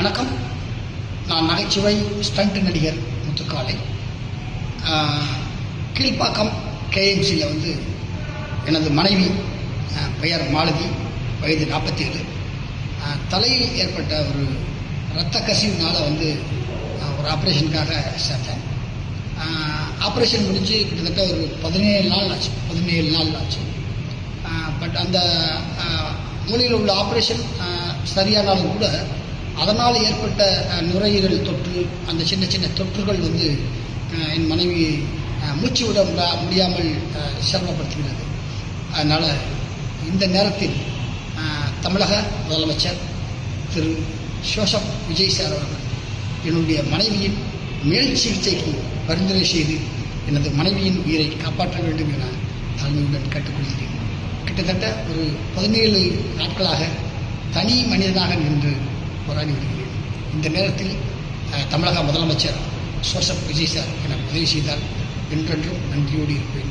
வணக்கம். நான் நகைச்சுவை ஸ்டண்ட் நடிகர் முத்துக்காலை. கீழ்ப்பாக்கம் கேஎம்சியில் எனது மனைவி பெயர் மாலதி, வயது 47. தலையில் ஏற்பட்ட ஒரு இரத்த கசிவுனால் ஒரு ஆப்ரேஷனுக்காக சேர்த்தேன். ஆப்ரேஷன் முடிஞ்சு கிட்டத்தட்ட ஒரு 17 நாள் ஆச்சு. பட் அந்த மூலையில் உள்ள ஆப்ரேஷன் சரியானாலும் கூட அதனால் ஏற்பட்ட நுரையீரல் தொற்று, அந்த சின்ன சின்ன தொற்றுகள் என் மனைவி மூச்சு விட முடியாமல் சிரமப்படுத்துகிறது. அதனால் இந்த நேரத்தில் தமிழக முதலமைச்சர் திரு ஜோசப் விஜய் சார் அவர்கள் என்னுடைய மனைவியின் மேல் சிகிச்சைக்கு பரிந்துரை செய்து எனது மனைவியின் உயிரை காப்பாற்ற வேண்டும் என தாழ்மையுடன் கேட்டுக்கொள்கிறேன். கிட்டத்தட்ட ஒரு 17 நாட்களாக தனி மனிதனாக நின்று போராடி வருகிறேன். இந்த நேரத்தில் தமிழக முதலமைச்சர் ஜோசப் விஜய் சார் எனக்கு உதவி செய்தால் என்றென்றும் நன்றியோடு இருப்பேன்.